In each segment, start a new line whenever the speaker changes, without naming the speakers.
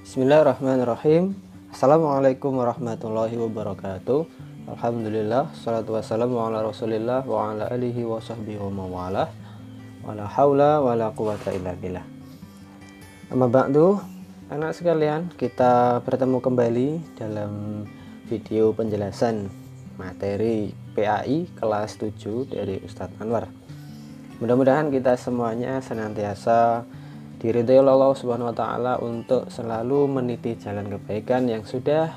Bismillahirrahmanirrahim. Assalamualaikum warahmatullahi wabarakatuh. Alhamdulillah, salatu wassalamu ala rasulillah wa ala alihi wa sahbihi wa mawalah. Wa la hawla wa la quwata illa billah. Amma ba'du, anak sekalian, kita bertemu kembali dalam video penjelasan materi PAI kelas 7 dari Ustadz Anwar. Mudah-mudahan kita semuanya senantiasa diridhoi oleh Allah Subhanahu wa taala untuk selalu meniti jalan kebaikan yang sudah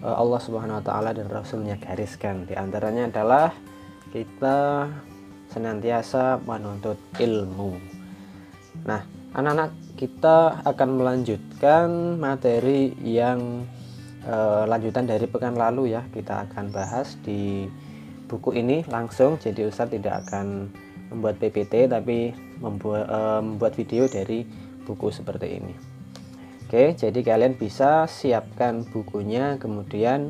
Allah Subhanahu wa taala dan Rasulnya gariskan. Di antaranya adalah kita senantiasa menuntut ilmu. Nah, anak-anak, kita akan melanjutkan materi yang lanjutan dari pekan lalu ya. Kita akan bahas di buku ini langsung, jadi Ustadz tidak akan membuat PPT tapi membuat video dari buku seperti ini. Oke, jadi kalian bisa siapkan bukunya, kemudian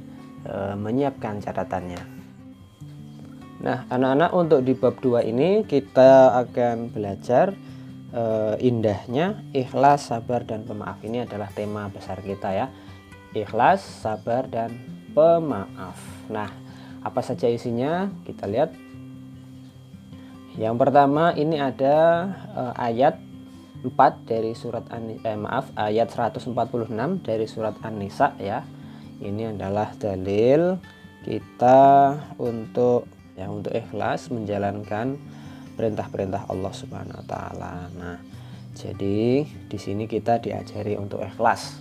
menyiapkan catatannya. Nah, anak-anak, untuk di bab 2 ini kita akan belajar indahnya ikhlas, sabar, dan pemaaf. Ini adalah tema besar kita ya. Ikhlas, sabar, dan pemaaf. Nah, apa saja isinya? Kita lihat. Yang pertama, ini ada ayat 4 dari surat ayat 146 dari surat An-Nisa ya. Ini adalah dalil kita untuk ikhlas menjalankan perintah-perintah Allah Subhanahu wa taala. Nah, jadi di sini kita diajari untuk ikhlas.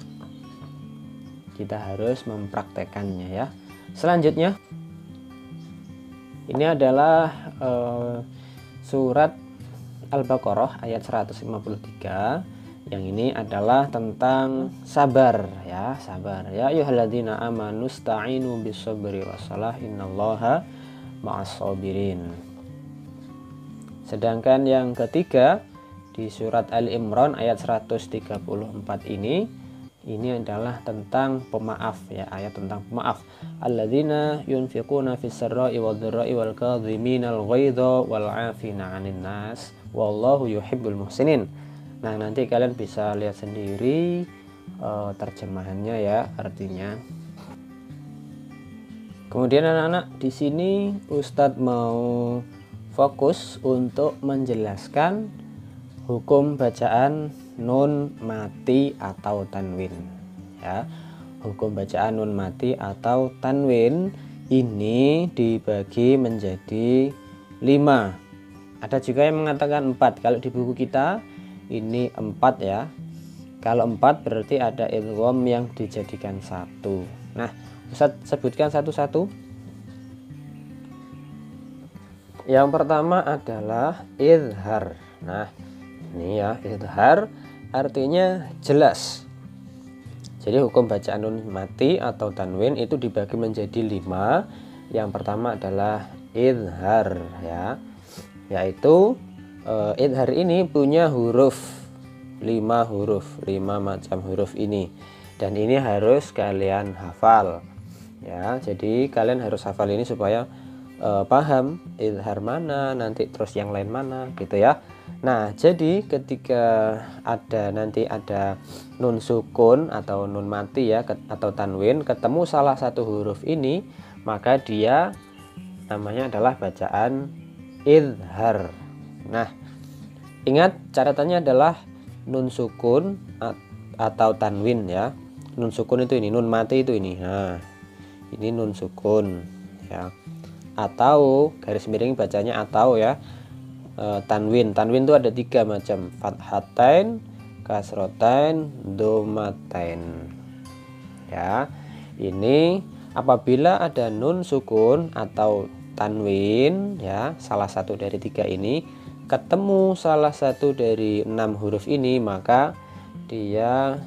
Kita harus mempraktekannya ya. Selanjutnya, ini adalah surat Al-Baqarah ayat 153. Yang ini adalah tentang sabar ya, sabar. Ya ayyuhalladzina amanu sta'inu bis-sabri wassalah innallaha ma'as-sabirin. Sedangkan yang ketiga di surat Al-Imran ayat 134 ini adalah tentang pemaaf ya, ayat tentang pemaaf. Alladzina yunfiquna fis sarra'i wadh-dharra'i wal kadhiminal ghaidha wal 'afina 'anil nas wallahu yuhibbul muhsinin. Nah, nanti kalian bisa lihat sendiri terjemahannya ya, artinya. Kemudian anak-anak, di sini Ustadz mau fokus untuk menjelaskan hukum bacaan nun mati atau tanwin ya. Hukum bacaan nun mati atau tanwin ini dibagi menjadi 5. Ada juga yang mengatakan 4. Kalau di buku kita ini 4 ya. Kalau 4 berarti ada idgham yang dijadikan 1. Nah, Ustadz sebutkan satu-satu. Yang pertama adalah idhar. Nah, ini ya, idhar artinya jelas. Jadi hukum bacaan nun mati atau tanwin itu dibagi menjadi 5. Yang pertama adalah idhar ya, yaitu idhar ini punya huruf 5 huruf, 5 macam huruf ini, dan ini harus kalian hafal ya. Jadi kalian harus hafal ini supaya paham idhar mana, nanti terus yang lain mana gitu ya. Nah, jadi ketika nanti ada nun sukun atau nun mati ya, atau tanwin, ketemu salah satu huruf ini, maka dia namanya adalah bacaan idhar. Nah, ingat catatannya adalah nun sukun atau tanwin ya. Nun sukun itu ini, nun mati itu ini. Nah, ini nun sukun ya. Atau garis miring bacanya atau ya. Tanwin itu ada 3 macam, fathatain, kasrotain, domatain ya. Ini apabila ada nun sukun atau tanwin ya, salah satu dari 3 ini ketemu salah satu dari 6 huruf ini, maka dia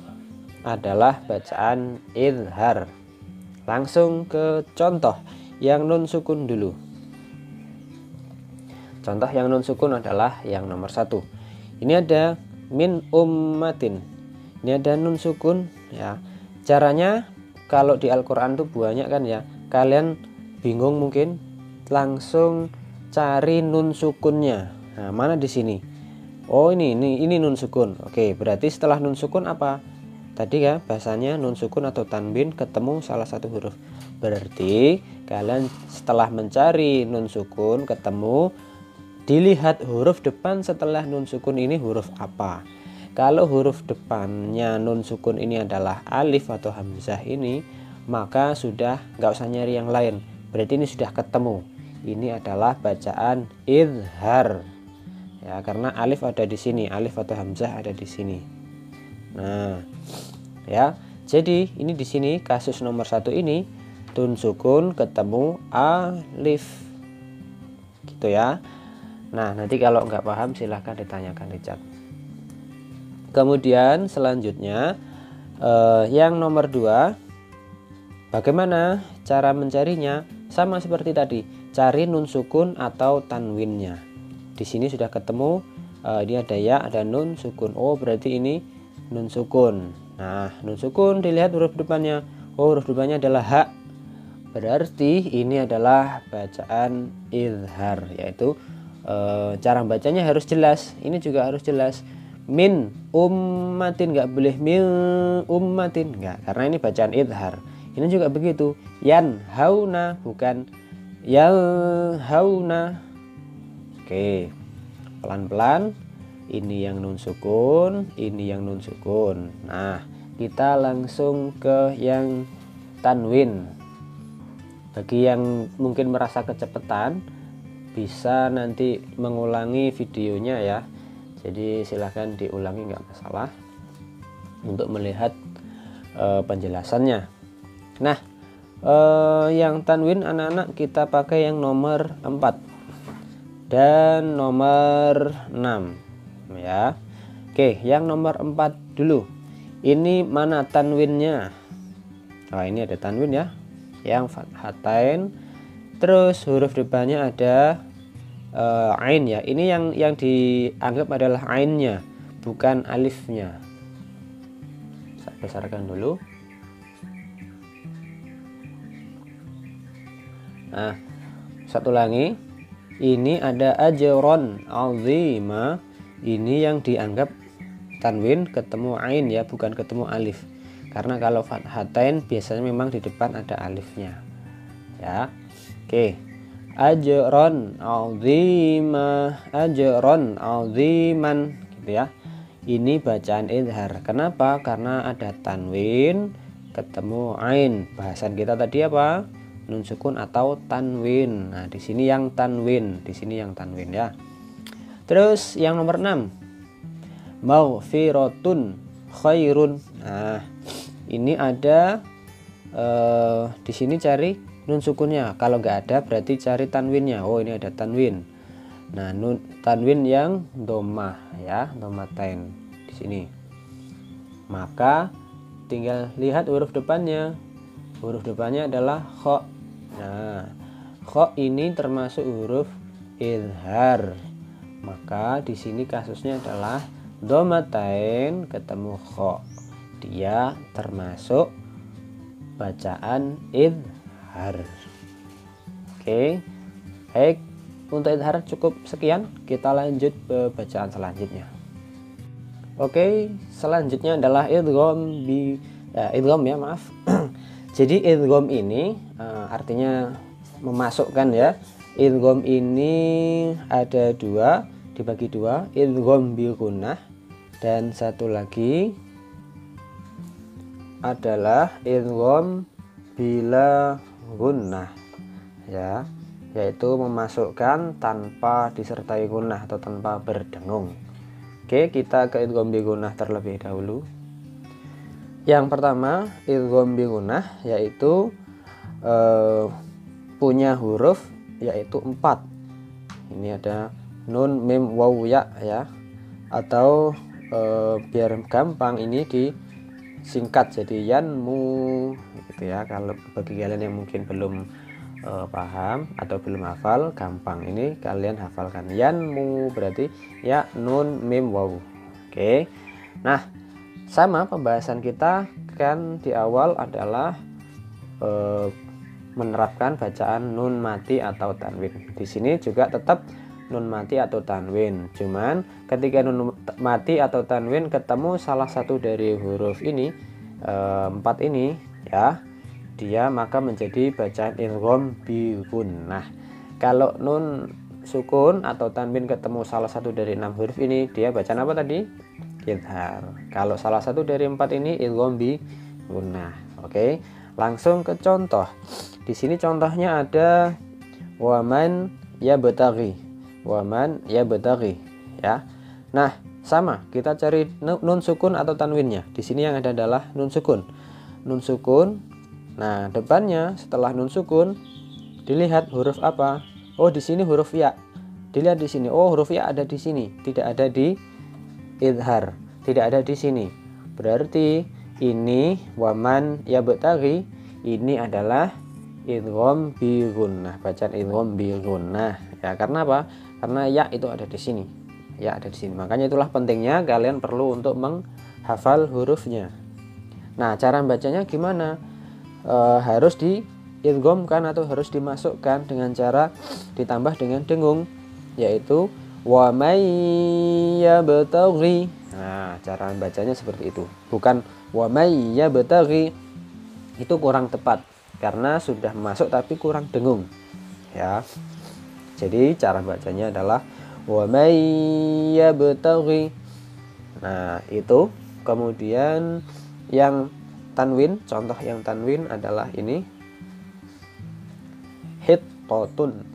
adalah bacaan idhar. Langsung ke contoh yang nun sukun dulu. Contoh yang nun sukun adalah yang nomor 1. Ini ada min ummatin. Ini ada nun sukun ya. Caranya kalau di Al-Qur'an tuh banyak kan ya. Kalian bingung mungkin, langsung cari nun sukunnya. Nah, mana di sini? Oh, ini nun sukun. Oke, berarti setelah nun sukun apa? tadi ya bahasanya nun sukun atau tanwin ketemu salah satu huruf. Berarti kalian setelah mencari nun sukun ketemu, dilihat huruf depan setelah nun sukun ini huruf apa. Kalau huruf depannya nun sukun ini adalah alif atau hamzah ini, maka sudah nggak usah nyari yang lain. Berarti ini sudah ketemu. Ini adalah bacaan idhar. Ya, karena alif ada di sini, alif atau hamzah ada di sini. Nah, ya. Jadi ini di sini kasus nomor 1 ini nun sukun ketemu alif. Gitu ya. Nah, nanti kalau nggak paham silahkan ditanyakan di chat. Kemudian selanjutnya yang nomor 2, bagaimana cara mencarinya? Sama seperti tadi, cari nun sukun atau tanwinnya. Di sini sudah ketemu, ini ada ya, ada nun sukun. Oh, berarti ini nun sukun. Nah, nun sukun dilihat huruf depannya. Oh, huruf depannya adalah ha. Berarti ini adalah bacaan izhar, yaitu cara bacanya harus jelas. Ini juga harus jelas. Min ummatin, nggak boleh min ummatin, nggak, karena ini bacaan idhar. Ini juga begitu, yan hauna bukan yal hauna. Oke, pelan-pelan, ini yang nun sukun, ini yang nun sukun. Nah, kita langsung ke yang tanwin. Bagi yang mungkin merasa kecepatan, bisa nanti mengulangi videonya ya. Jadi silahkan diulangi, nggak masalah, untuk melihat penjelasannya. Nah, yang tanwin anak-anak kita pakai yang nomor 4 dan nomor 6 ya. Oke, yang nomor 4 dulu. Ini mana tanwinnya? Oh, ini ada tanwin ya, yang fathatain. Terus huruf depannya ada ain ya. Ini yang dianggap adalah ainnya, bukan alifnya. Saya besarkan dulu. Nah, satu lagi, ini ada ajron azima. Ini yang dianggap tanwin ketemu ain ya, bukan ketemu alif. Karena kalau fathatain biasanya memang di depan ada alifnya. Ya. Oke. Ajron azima, ajron aziman, gitu ya. Ini bacaan izhar. Kenapa? Karena ada tanwin ketemu ain. Bahasan kita tadi apa? Nun sukun atau tanwin. Nah, di sini yang tanwin, di sini yang tanwin ya. Terus yang nomor 6, maghfiratun khairun. Nah, ini ada di sini cari nun sukunnya. Kalau nggak ada berarti cari tanwinnya. Oh, ini ada tanwin. Nah, nun tanwin yang domah ya, domatain di sini. Maka tinggal lihat huruf depannya. Huruf depannya adalah kha. Nah, kha ini termasuk huruf izhar. Maka di sini kasusnya adalah domatain ketemu kha. Dia termasuk bacaan izhar. Oke. Baik, untuk izhar cukup sekian. Kita lanjut ke bacaan selanjutnya. Oke, selanjutnya adalah idgham idgham ya, maaf. Jadi idgham ini artinya memasukkan ya. Idgham ini ada dua, dibagi dua, idgham bi gunnah, dan satu lagi adalah idgham bila gunnah ya, yaitu memasukkan tanpa disertai gunnah atau tanpa berdengung. Oke, kita ke idgham bi gunnah terlebih dahulu. Yang pertama, idgham bi gunnah yaitu punya huruf yaitu 4. Ini ada nun, mim, waw, ya ya. Atau biar gampang ini disingkat jadi yanmu gitu ya. Kalau bagi kalian yang mungkin belum paham atau belum hafal, gampang ini kalian hafalkan. Yanmu berarti ya, nun, mim, waw. Oke. Nah, sama pembahasan kita kan di awal adalah menerapkan bacaan nun mati atau tanwin. Di sini juga tetap nun mati atau tanwin. Cuman ketika nun mati atau tanwin ketemu salah satu dari huruf ini, 4 ini ya, dia maka menjadi bacaan idgham bi gunnah. Kalau nun sukun atau tanwin ketemu salah satu dari 6 huruf ini, dia bacaan apa tadi? Idhar. Kalau salah satu dari 4 ini idgham bi gunnah. Oke, langsung ke contoh. Di sini contohnya ada waman yabtaghi. Waman yabtaghi ya. Nah, sama, kita cari nun sukun atau tanwinnya. Di sini yang ada adalah nun sukun. Nun sukun. Nah, depannya setelah nun sukun dilihat huruf apa? Oh, di sini huruf ya. Dilihat di sini. Oh, huruf ya ada di sini, tidak ada di idhar, tidak ada di sini. Berarti ini waman yabtaghi ini adalah idgham bi gunnah, bacaan idgham bi gunnah. Ya, karena apa? Karena ya itu ada di sini. Ya ada di sini. Makanya itulah pentingnya kalian perlu untuk menghafal hurufnya. Nah, cara bacanya gimana? Harus diidghamkan atau harus dimasukkan dengan cara ditambah dengan dengung, yaitu wa may yabtaghi. Nah, cara bacanya seperti itu. Bukan wa may yabtaghi. Itu kurang tepat karena sudah masuk tapi kurang dengung. Ya. Jadi cara bacanya adalah wa may yabtaghi. Nah, itu. Kemudian yang tanwin, contoh yang tanwin adalah ini. Hittatun.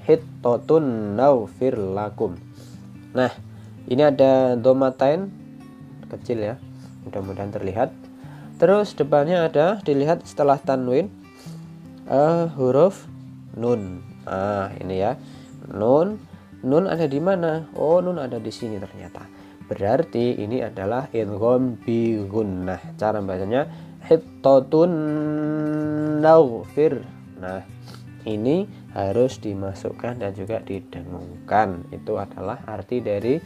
Hittatun naghfir lakum. Nah, ini ada dhammatain kecil ya. Mudah-mudahan terlihat. Terus depannya ada, dilihat setelah tanwin huruf nun. Nah, ini ya. Nun ada di mana? Oh, nun ada di sini ternyata. Berarti ini adalah idgham bi gunnah. Cara bacanya hittatun naghfir. Nah, ini harus dimasukkan dan juga didengungkan. Itu adalah arti dari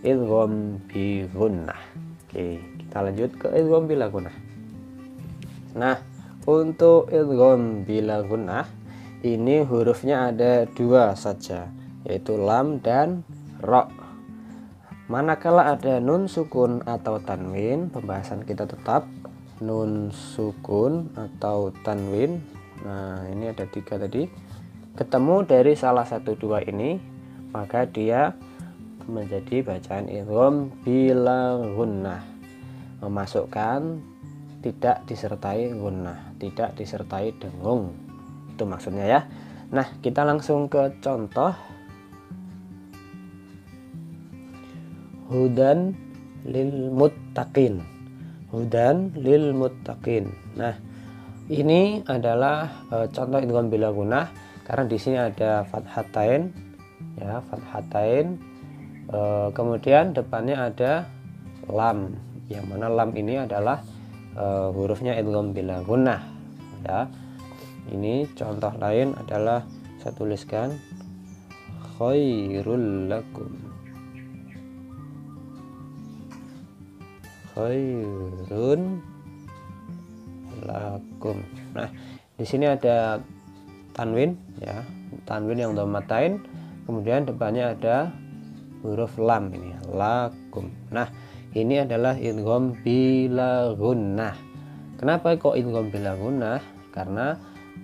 idgham bi gunnah. Oke, kita lanjut ke idgham bila gunnah. Nah, untuk idgham bila gunnah ini hurufnya ada 2 saja, yaitu lam dan ro. Manakala ada nun sukun atau tanwin, pembahasan kita tetap nun sukun atau tanwin. Nah, ini ada 3 tadi. Ketemu dari salah satu 2 ini, maka dia menjadi bacaan idgham bila gunnah. Memasukkan tidak disertai gunnah, tidak disertai dengung. Itu maksudnya ya. Nah, kita langsung ke contoh. Hudan lil muttaqin. Hudan lil muttaqin. Nah, ini adalah contoh idgham bila gunnah karena di sini ada fathatain ya, fathatain. Kemudian depannya ada lam. Yang mana lam ini adalah hurufnya idgham bila gunnah ya. Ini contoh lain adalah saya tuliskan khairul lakum. Khairun lakum. Nah, di sini ada tanwin ya, tanwin yang dhammatain, kemudian depannya ada huruf lam ini, lakum. Nah, ini adalah idgham bila gunnah. Kenapa kok idgham bila gunnah? Karena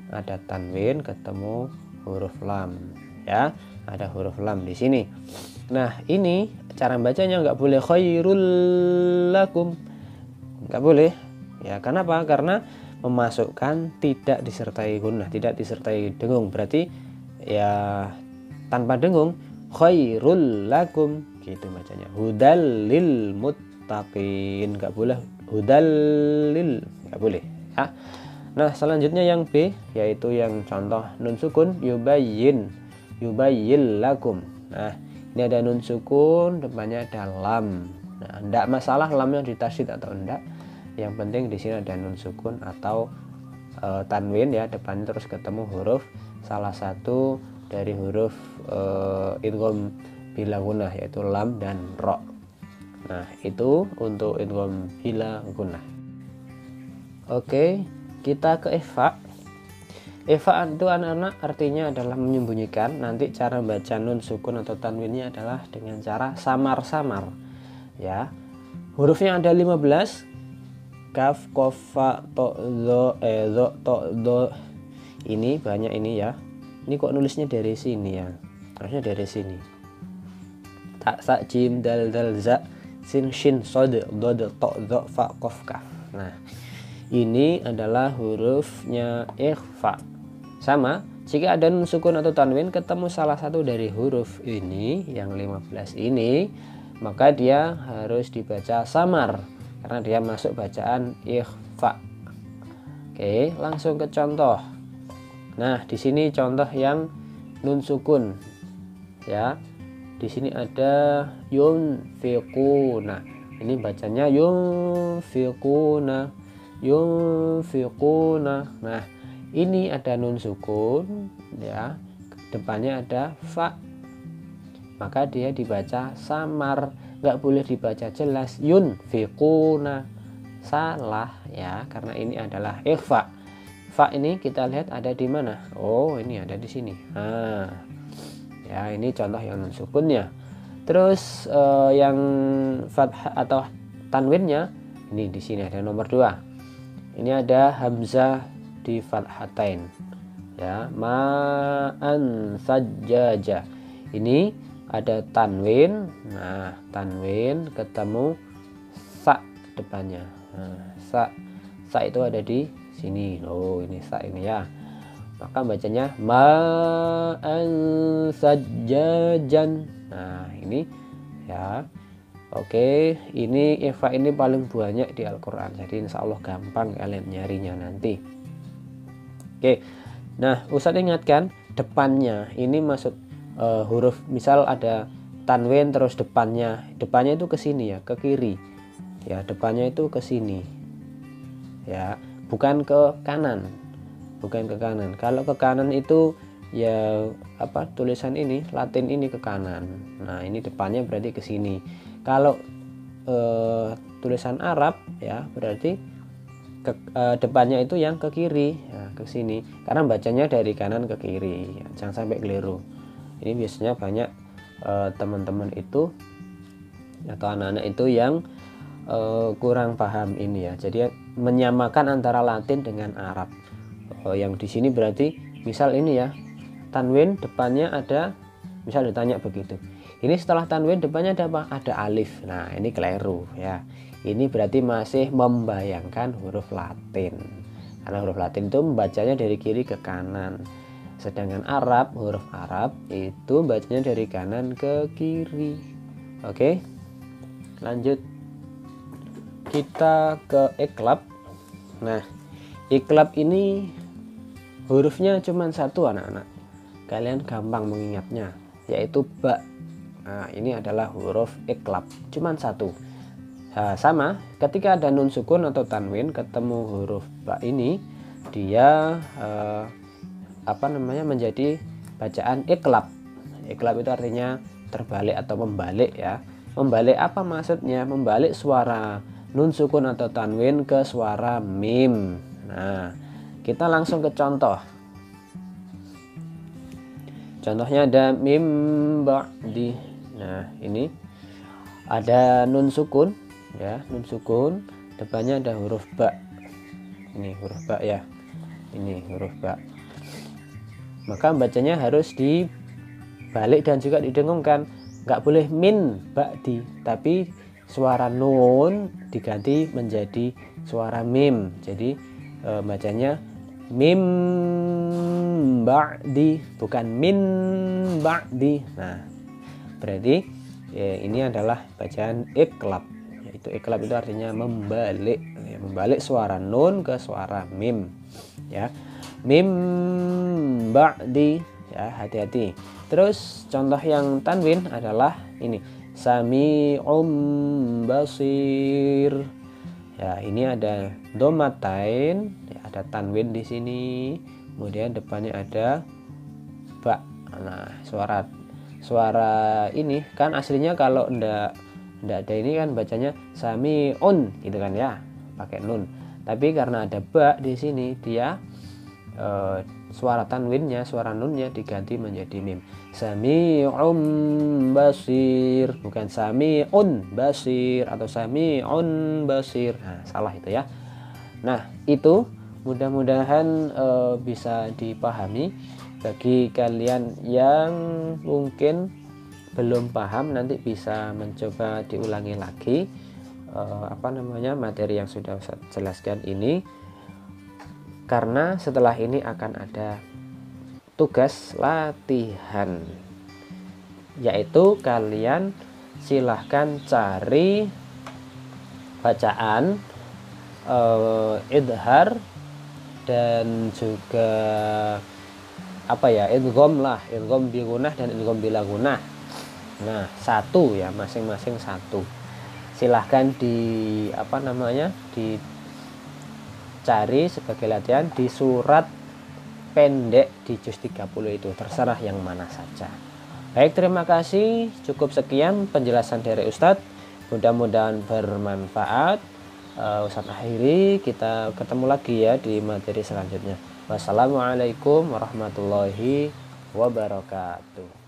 ada tanwin ketemu huruf lam ya, ada huruf lam di sini. Nah, ini cara bacanya nggak boleh khairul lakum, nggak boleh ya. Kenapa? Karena memasukkan tidak disertai gunnah, tidak disertai dengung. Berarti ya tanpa dengung, khairul lakum gitu bacanya. Hudal lil muttaqin, nggak boleh hudal lil, nggak boleh ya. Nah, selanjutnya yang B, yaitu yang contoh nun sukun, yubayyin, yubayyin lakum. Nah, ini ada nun sukun, depannya ada lam. Nah, enggak masalah lamnya ditasydid atau enggak. Yang penting di sini ada nun sukun atau tanwin ya, depannya terus ketemu huruf salah satu dari huruf idgham bila gunnah, yaitu lam dan ro. Nah, itu untuk idgham bila gunnah. Oke, kita ke ikhfa. Ikhfa itu anak-anak artinya adalah menyembunyikan. Nanti cara baca nun sukun atau tanwinnya adalah dengan cara samar-samar. Ya. Hurufnya ada 15. Kaf, qaf, fa, to, zo, to, do. Ini banyak ini ya. Ini kok nulisnya dari sini ya. Harusnya dari sini. Ta, sa, jim, dal, za, sin, shin, sod, dod, to, zo, fa, qaf, kaf. Nah, ini adalah hurufnya ikhfa. Sama, jika ada nun sukun atau tanwin ketemu salah satu dari huruf ini yang 15 ini, maka dia harus dibaca samar karena dia masuk bacaan ikhfa. Oke, langsung ke contoh. Nah, di sini contoh yang nun sukun. Ya. Di sini ada yunfiquna. Ini bacanya yunfiquna. Yunfiquna. Nah, ini ada nun sukun ya, depannya ada fa, maka dia dibaca samar, nggak boleh dibaca jelas yunfiquna, salah ya, karena ini adalah ikhfa. Fa ini kita lihat ada di mana? Oh, ini ada di sini. Nah, ya ini contoh yang nun sukunnya. Terus yang fathah atau tanwinnya ini di sini ada nomor 2. Ini ada hamzah di fathatain ya, ma'an sajjaja. Ini ada tanwin. Nah, tanwin ketemu sa depannya. Nah, sa itu ada di sini. Oh, ini sa ini ya. Maka bacanya ma'an sajjajan. Nah, ini ya. Oke, ini ikhfa ini paling banyak di Al-Qur'an. Jadi insya Allah gampang kalian nyarinya nanti. Oke, nah Ustadz ingatkan depannya ini maksud huruf, misal ada tanwin terus depannya itu ke sini ya, ke kiri ya, depannya itu ke sini ya, bukan ke kanan, bukan ke kanan. Kalau ke kanan itu ya apa, tulisan ini Latin ini ke kanan. Nah, ini depannya berarti ke sini. Kalau tulisan Arab ya berarti depannya itu yang ke kiri ya, ke sini, karena bacanya dari kanan ke kiri ya, jangan sampai keliru. Ini biasanya banyak teman-teman itu atau anak-anak itu yang kurang paham ini ya, jadi menyamakan antara Latin dengan Arab. Yang di sini berarti misal ini ya, tanwin depannya ada, misal ditanya begitu, ini setelah tanwin depannya ada apa? Ada alif. Nah, ini keliru ya. Ini berarti masih membayangkan huruf Latin, karena huruf Latin itu membacanya dari kiri ke kanan, sedangkan Arab, huruf Arab itu bacanya dari kanan ke kiri. Oke, lanjut kita ke iklab. Nah, iklab ini hurufnya cuma satu anak-anak, kalian gampang mengingatnya, yaitu ba. Nah, ini adalah huruf iklab, cuma satu. Nah, sama ketika ada nun sukun atau tanwin ketemu huruf ba ini, dia menjadi bacaan iklab. Iklab itu artinya terbalik atau membalik ya. Membalik apa maksudnya? Membalik suara nun sukun atau tanwin ke suara mim. Nah, kita langsung ke contoh. Contohnya ada mim ba'di. Nah, ini ada nun sukun ya, nun sukun, depannya ada huruf ba. Ini huruf ba ya, ini huruf ba, maka bacanya harus dibalik dan juga didengungkan. Nggak boleh min ba'di, tapi suara nun diganti menjadi suara mim, jadi bacanya mim ba'di, bukan min ba'di. Nah, berarti ya, ini adalah bacaan iklab. Itu iklab itu artinya membalik ya, membalik suara nun ke suara mim ya, mim ba'di ya, hati-hati. Terus contoh yang tanwin adalah ini sami'um basir ya, ini ada domatain ya, ada tanwin di sini, kemudian depannya ada ba. Nah, suara ini kan aslinya kalau ndak ada ini kan bacanya sami'un gitu kan ya, pakai nun. Tapi karena ada ba di sini, dia suara tanwinnya, suara nunnya diganti menjadi mim. Sami'un basir, bukan sami'un basir atau sami'un basir. Nah, salah itu ya. Nah, itu mudah-mudahan bisa dipahami. Bagi kalian yang mungkin belum paham, nanti bisa mencoba diulangi lagi materi yang sudah saya jelaskan ini, karena setelah ini akan ada tugas latihan, yaitu kalian silahkan cari bacaan idhar dan juga idgham lah, idgham bi gunah dan idgham bila gunah. Nah, satu ya, masing-masing satu. Silahkan dicari sebagai latihan di surat pendek di juz 30 itu, terserah yang mana saja. Baik, terima kasih. Cukup sekian penjelasan dari Ustadz. Mudah-mudahan bermanfaat. Ustadz akhiri, kita ketemu lagi ya di materi selanjutnya. Wassalamualaikum warahmatullahi wabarakatuh.